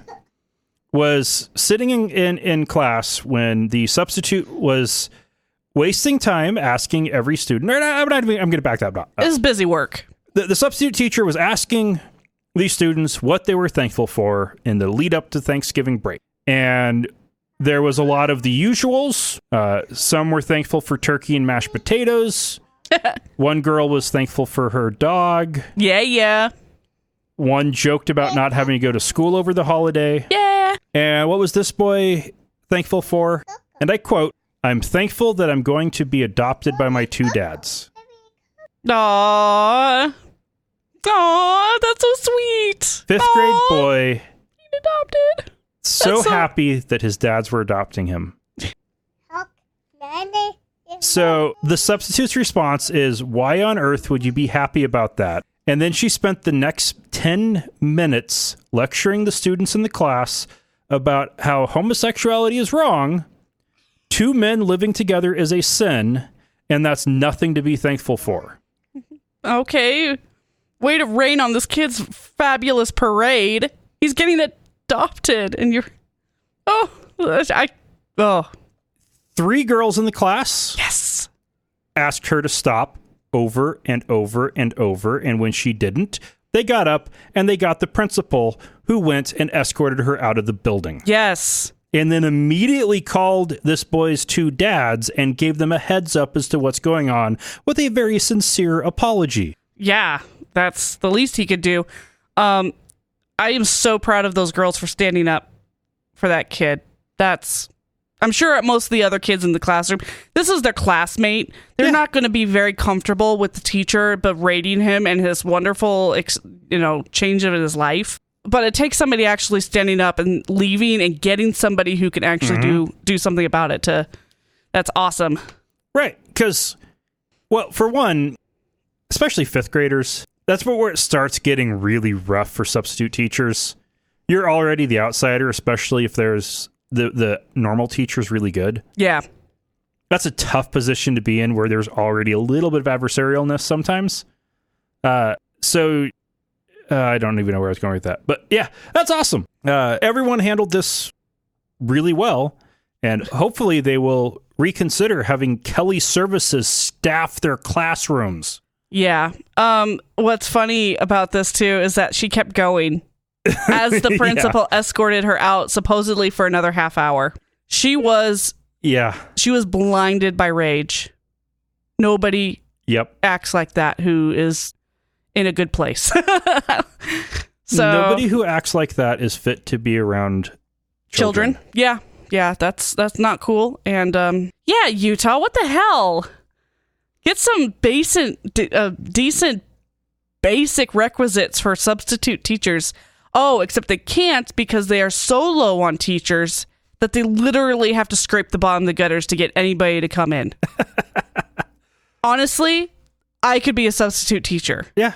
was sitting in class when the substitute was wasting time asking every student. I'm going to back that up. It's busy work. The substitute teacher was asking these students what they were thankful for in the lead up to Thanksgiving break. And there was a lot of the usuals. Some were thankful for turkey and mashed potatoes. One girl was thankful for her dog. Yeah. One joked about not having to go to school over the holiday. Yeah. And what was this boy thankful for? And I quote, "I'm thankful that I'm going to be adopted by my two dads." Aww. Aww, that's so sweet. Fifth grade boy. Adopted. So happy that his dads were adopting him. So the substitute's response is, why on earth would you be happy about that? And then she spent the next 10 minutes lecturing the students in the class about how homosexuality is wrong, two men living together is a sin, and that's nothing to be thankful for. Okay. Way to rain on this kid's fabulous parade. He's getting adopted, and you're... Three girls in the class Yes. asked her to stop over and over and over, and when she didn't, they got up and they got the principal, who went and escorted her out of the building. Yes. And then immediately called this boy's two dads and gave them a heads up as to what's going on with a very sincere apology. Yeah, that's the least he could do. I am so proud of those girls for standing up for that kid. I'm sure most of the other kids in the classroom, this is their classmate. They're not going to be very comfortable with the teacher berating him and his wonderful, change of his life. But it takes somebody actually standing up and leaving and getting somebody who can actually do something about it. That's awesome. Right. Because, well, for one, especially fifth graders, that's where it starts getting really rough for substitute teachers. You're already the outsider, especially if there's the normal teacher's really good. Yeah. That's a tough position to be in where there's already a little bit of adversarialness sometimes. I don't even know where I was going with that. But yeah, that's awesome. Everyone handled this really well, and hopefully they will reconsider having Kelly Services staff their classrooms. Yeah. What's funny about this, too, is that she kept going as the principal escorted her out, supposedly for another half hour. She was blinded by rage. Nobody acts like that who is in a good place. So nobody who acts like that is fit to be around children. Yeah, that's not cool. And Utah, what the hell? Get some decent basic requisites for substitute teachers. Oh, except they can't because they are so low on teachers that they literally have to scrape the bottom of the gutters to get anybody to come in. Honestly, I could be a substitute teacher. Yeah.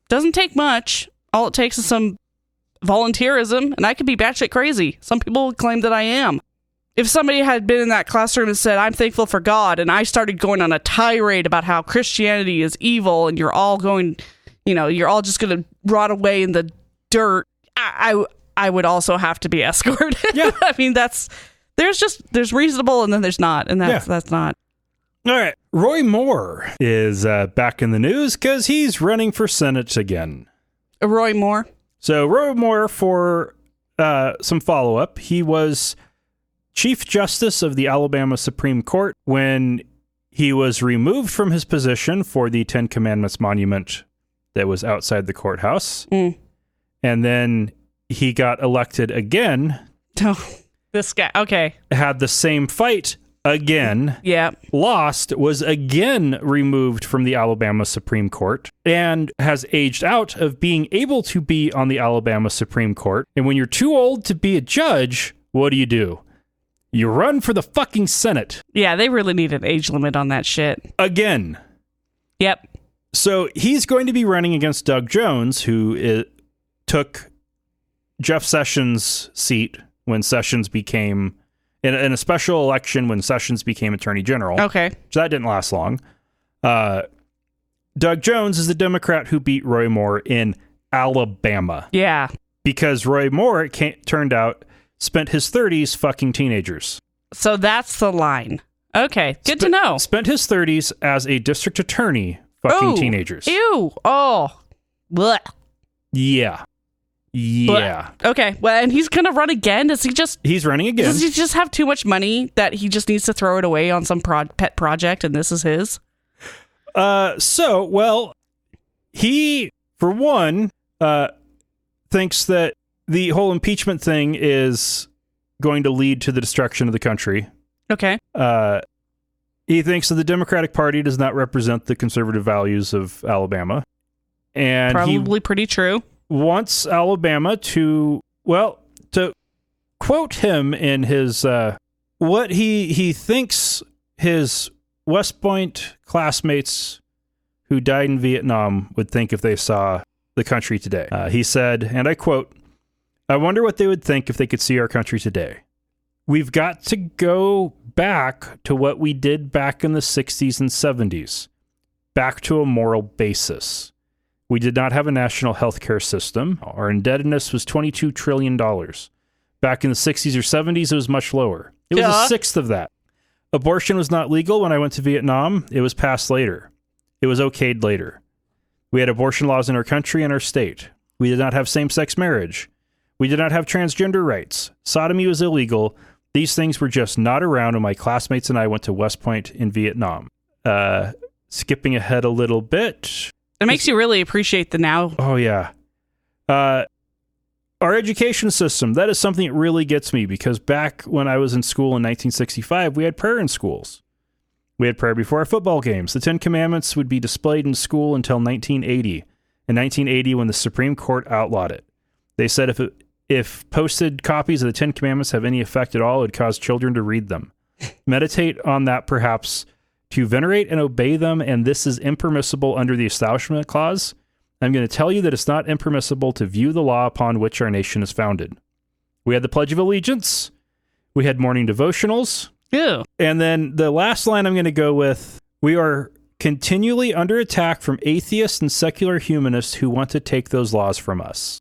Doesn't take much. All it takes is some volunteerism, and I could be batshit crazy. Some people would claim that I am. If somebody had been in that classroom and said, I'm thankful for God, and I started going on a tirade about how Christianity is evil and you're all going, you're all just going to rot away in the dirt, I would also have to be escorted. Yeah. I mean, there's reasonable and then there's not, and that's not. All right. Roy Moore is back in the news because he's running for Senate again. Roy Moore? So Roy Moore, for some follow-up, he was Chief Justice of the Alabama Supreme Court when he was removed from his position for the Ten Commandments monument that was outside the courthouse. Mm. And then he got elected again. Oh, this guy. Okay. Had the same fight again. Yeah. Lost, was again removed from the Alabama Supreme Court, and has aged out of being able to be on the Alabama Supreme Court. And when you're too old to be a judge, what do? You run for the fucking Senate. Yeah, they really need an age limit on that shit. Again. Yep. So he's going to be running against Doug Jones, who took Jeff Sessions' seat when Sessions became, in a special election when Sessions became Attorney General. Okay. So that didn't last long. Doug Jones is the Democrat who beat Roy Moore in Alabama. Yeah. Because Roy Moore, turned out, spent his 30s fucking teenagers. So that's the line. Okay, good to know. Spent his 30s as a district attorney fucking teenagers. Ew. Oh. Blech. Yeah. Yeah. Blech. Okay, well, and he's going to run again? He's running again. Does he just have too much money that he just needs to throw it away on some pet project and this is his? He, for one, thinks that the whole impeachment thing is going to lead to the destruction of the country. Okay. He thinks that the Democratic Party does not represent the conservative values of Alabama. And probably pretty true. Wants Alabama to quote him in his, what he thinks his West Point classmates who died in Vietnam would think if they saw the country today. He said, and I quote, "I wonder what they would think if they could see our country today. We've got to go back to what we did back in the 60s and 70s, back to a moral basis. We did not have a national health care system. Our indebtedness was $22 trillion. Back in the 60s or 70s, it was much lower. It was a sixth of that. Abortion was not legal when I went to Vietnam. It was passed later. It was okayed later. We had abortion laws in our country and our state. We did not have same-sex marriage. We did not have transgender rights. Sodomy was illegal. These things were just not around when my classmates and I went to West Point in Vietnam." Skipping ahead a little bit. It makes you really appreciate the now. Oh, yeah. Our education system, that is something that really gets me, because back when I was in school in 1965, we had prayer in schools. We had prayer before our football games. The Ten Commandments would be displayed in school until 1980. In 1980, when the Supreme Court outlawed it. They said if posted copies of the Ten Commandments have any effect at all, it would cause children to read them. Meditate on that, perhaps, to venerate and obey them, and this is impermissible under the Establishment Clause. I'm going to tell you that it's not impermissible to view the law upon which our nation is founded. We had the Pledge of Allegiance. We had morning devotionals. Ew. And then the last line I'm going to go with, we are continually under attack from atheists and secular humanists who want to take those laws from us.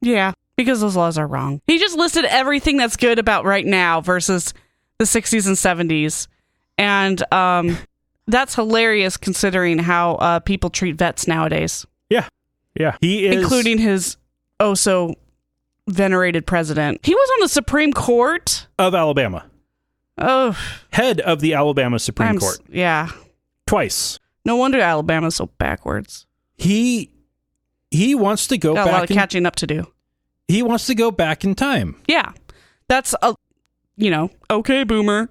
Yeah, because those laws are wrong. He just listed everything that's good about right now versus the 60s and 70s. And that's hilarious considering how people treat vets nowadays. Yeah. Yeah. He is. Including his venerated president. He was on the Supreme Court of Alabama. Oh. Head of the Alabama Supreme Court. Yeah. Twice. No wonder Alabama's so backwards. He wants to go back. Got a lot of catching up to do. He wants to go back in time. Yeah. That's okay, boomer.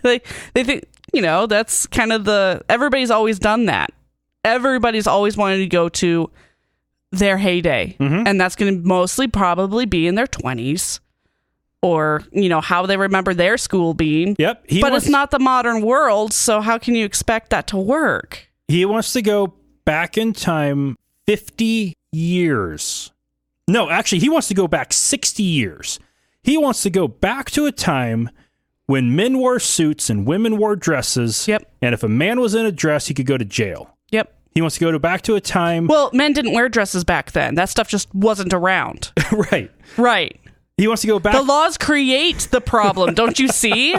they think, that's kind of everybody's always done that. Everybody's always wanted to go to their heyday. Mm-hmm. And that's going to mostly probably be in their 20s. Or, how they remember their school being. Yep. It's not the modern world, so how can you expect that to work? He wants to go back in time 50 years. No, actually, he wants to go back 60 years. He wants to go back to a time when men wore suits and women wore dresses. Yep. And if a man was in a dress, he could go to jail. Yep. He wants to go back to a time... Well, men didn't wear dresses back then. That stuff just wasn't around. Right. Right. He wants to go back... The laws create the problem, don't you see?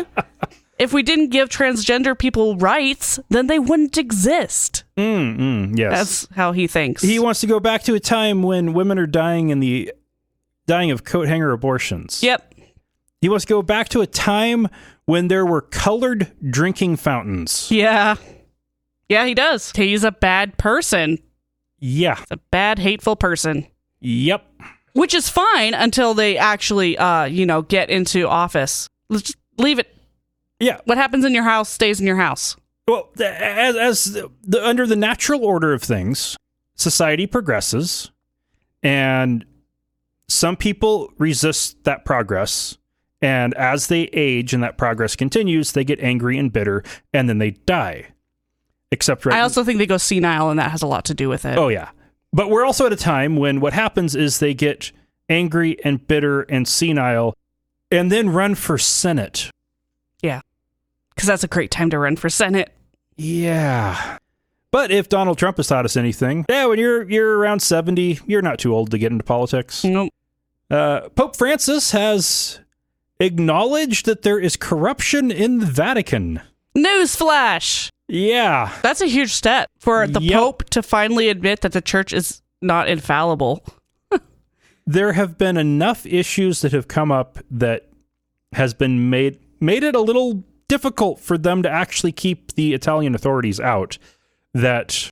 If we didn't give transgender people rights, then they wouldn't exist. Yes. That's how he thinks. He wants to go back to a time when women are dying of coat hanger abortions. Yep. He wants to go back to a time when there were colored drinking fountains. Yeah. Yeah, he does. He's a bad person. Yeah. He's a bad, hateful person. Yep. Which is fine until they actually, get into office. Let's just leave it. Yeah. What happens in your house stays in your house. Well, under the natural order of things, society progresses, and some people resist that progress. And as they age and that progress continues, they get angry and bitter, and then they die. I also think they go senile, and that has a lot to do with it. Oh, yeah. But we're also at a time when what happens is they get angry and bitter and senile and then run for Senate. Yeah. Because that's a great time to run for Senate. Yeah. But if Donald Trump has taught us anything, when you're around 70, you're not too old to get into politics. Nope. Pope Francis has acknowledge that there is corruption in the Vatican. Newsflash! Yeah. That's a huge step for the Pope to finally admit that the church is not infallible. There have been enough issues that have come up that has been made it a little difficult for them to actually keep the Italian authorities out. That,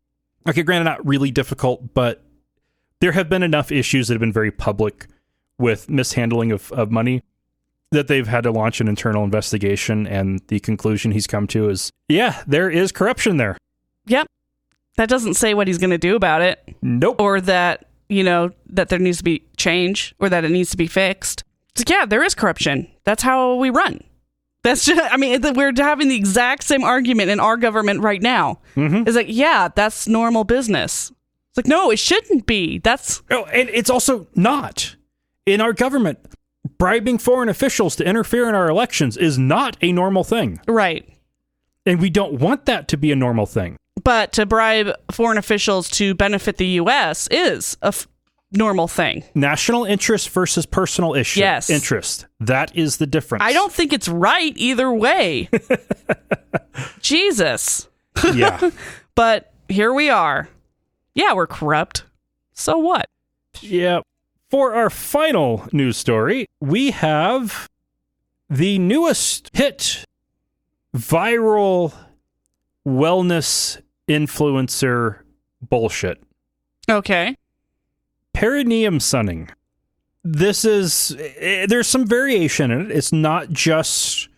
okay, granted, not really difficult, but there have been enough issues that have been very public with mishandling of money that they've had to launch an internal investigation, and the conclusion he's come to is, yeah, there is corruption there. Yep. That doesn't say what he's going to do about it. Nope. Or that, that there needs to be change, or that it needs to be fixed. It's like, yeah, there is corruption. That's how we run. That's just, we're having the exact same argument in our government right now. Mm-hmm. It's like, yeah, that's normal business. It's like, no, it shouldn't be. And it's also not. In our government, bribing foreign officials to interfere in our elections is not a normal thing. Right. And we don't want that to be a normal thing. But to bribe foreign officials to benefit the U.S. is a normal thing. National interest versus personal interest. That is the difference. I don't think it's right either way. Jesus. Yeah. But here we are. Yeah, we're corrupt. So what? Yeah. For our final news story, we have the newest hit viral wellness influencer bullshit. Okay. Perineum sunning. There's some variation in it. It's not just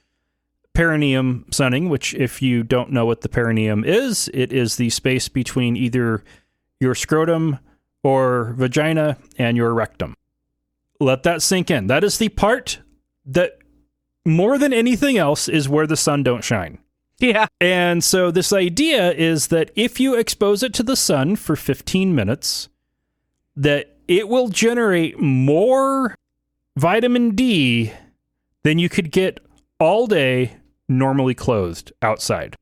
perineum sunning, which, if you don't know what the perineum is, it is the space between either your scrotum or vagina and your rectum. Let that sink in. That is the part that, more than anything else, is where the sun don't shine. Yeah. And so this idea is that if you expose it to the sun for 15 minutes, that it will generate more vitamin D than you could get all day normally clothed outside.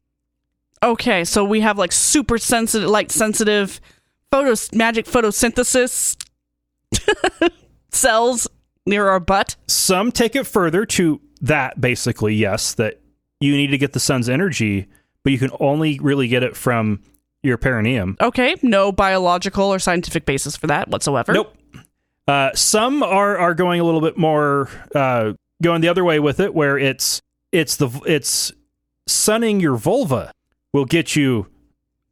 Okay, so we have super sensitive, magic photosynthesis cells near our butt. Some take it further to that, basically, yes, that you need to get the sun's energy, but you can only really get it from your perineum. Okay, no biological or scientific basis for that whatsoever. Nope. Some are going a little bit more, going the other way with it, where it's sunning your vulva will get you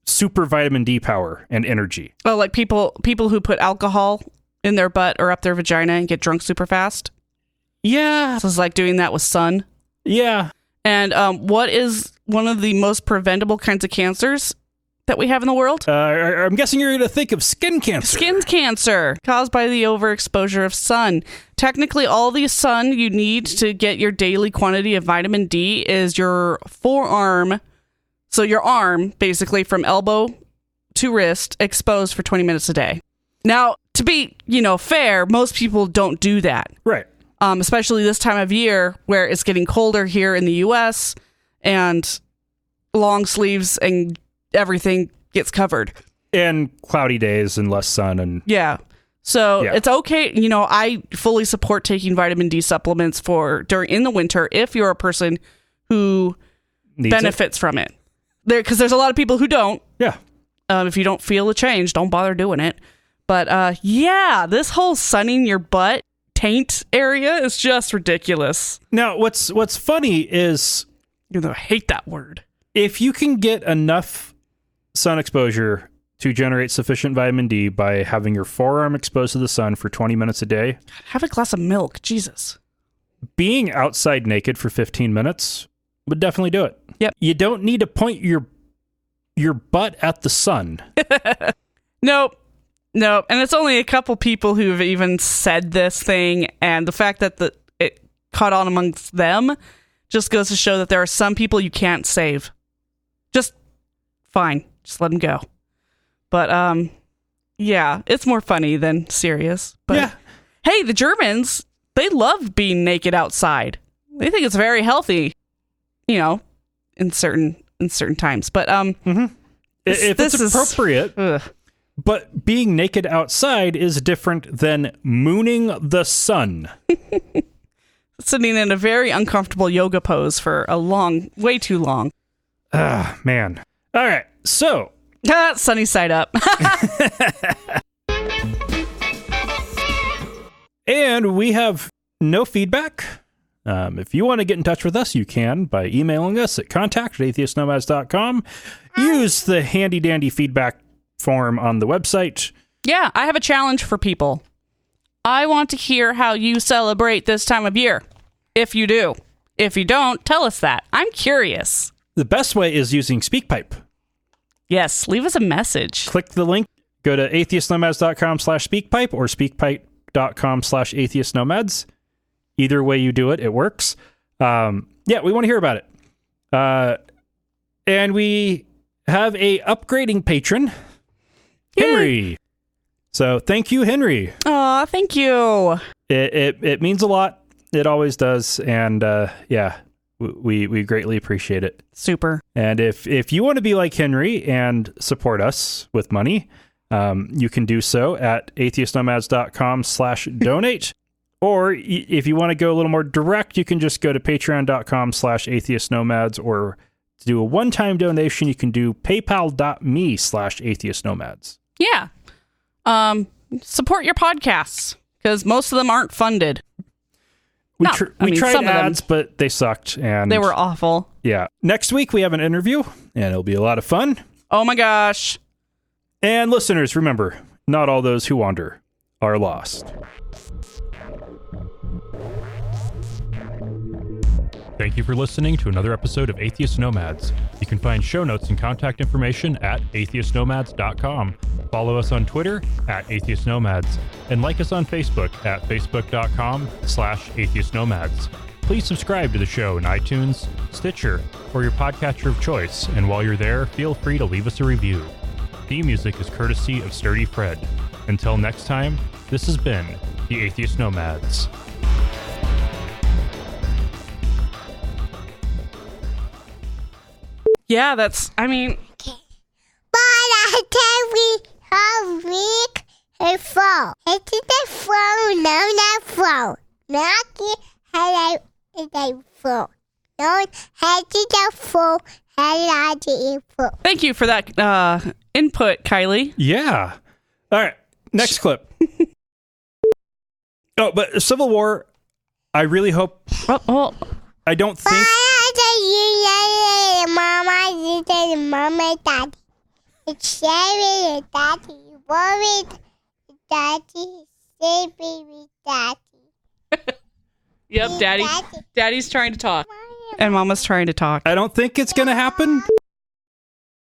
super vitamin D power and energy. Oh, like people who put alcohol in their butt or up their vagina and get drunk super fast? Yeah. So it's like doing that with sun? Yeah. And what is one of the most preventable kinds of cancers that we have in the world? I'm guessing you're going to think of skin cancer. Skin cancer caused by the overexposure of sun. Technically, all the sun you need to get your daily quantity of vitamin D is your forearm. So your arm, basically from elbow to wrist, exposed for 20 minutes a day. Now, to be, fair, most people don't do that. Right. Especially this time of year where it's getting colder here in the U.S. and long sleeves and everything gets covered. And cloudy days and less sun. And yeah. So It's okay. I fully support taking vitamin D supplements in the winter if you're a person who benefits from it. Because there's a lot of people who don't. Yeah. If you don't feel the change, don't bother doing it. But this whole sunning your butt taint area is just ridiculous. Now, what's funny is, I hate that word. If you can get enough sun exposure to generate sufficient vitamin D by having your forearm exposed to the sun for 20 minutes a day, have a glass of milk. Jesus. Being outside naked for 15 minutes would definitely do it. Yep. You don't need to point your butt at the sun. Nope. And it's only a couple people who've even said this thing, and the fact that it caught on amongst them just goes to show that there are some people you can't save. Just fine. Just let them go. But it's more funny than serious. But yeah. Hey, the Germans, they love being naked outside. They think it's very healthy, in certain times. But if it's appropriate. But being naked outside is different than mooning the sun. sitting in a very uncomfortable yoga pose for way too long. Ah, man. All right, so. Sunny side up. And we have no feedback. If you want to get in touch with us, you can by emailing us at contact@atheistnomads.com. Use the handy-dandy feedback form on the website. Yeah, I have a challenge for people. I want to hear how you celebrate this time of year. If you do. If you don't, tell us that. I'm curious. The best way is using SpeakPipe. Yes, leave us a message. Click the link, go to atheistnomads.com/speakpipe or speakpipe.com/atheistnomads. Either way you do it, it works. Yeah, we want to hear about it. And we have a upgrading patron, Henry. So thank you, Henry. Aw, thank you. It means a lot. It always does. And yeah, we greatly appreciate it. Super. And if you want to be like Henry and support us with money, you can do so at atheistnomads.com/donate. Or if you want to go a little more direct, you can just go to patreon.com/atheistnomads, or to do a one-time donation, you can do paypal.me/atheistnomads. Yeah. Support your podcasts, because most of them aren't funded. We tried ads, but they sucked. And they were awful. Yeah. Next week, we have an interview, and it'll be a lot of fun. Oh my gosh. And listeners, remember, not all those who wander are lost. Thank you for listening to another episode of Atheist Nomads. You can find show notes and contact information at atheistnomads.com. Follow us on Twitter at Atheist Nomads, and like us on Facebook at facebook.com/Atheist Nomads. Please subscribe to the show in iTunes, Stitcher, or your podcatcher of choice, and while you're there, feel free to leave us a review. Theme music is courtesy of Sturdy Fred. Until next time, this has been the Atheist Nomads. Yeah, that's, I mean... But I tell me how weak her phone. It's the phone, no, not phone. Not the hello, the phone. No, head to the phone, hello to the phone. Thank you for that input, Kylie. Yeah. All right, next clip. Oh, but Civil War, I really hope... I don't think... Mama, Daddy. It's Sherry and Daddy. Worried. Daddy, sleeping with Daddy. Yep, Daddy's trying to talk. And Mama's trying to talk. I don't think it's going to happen.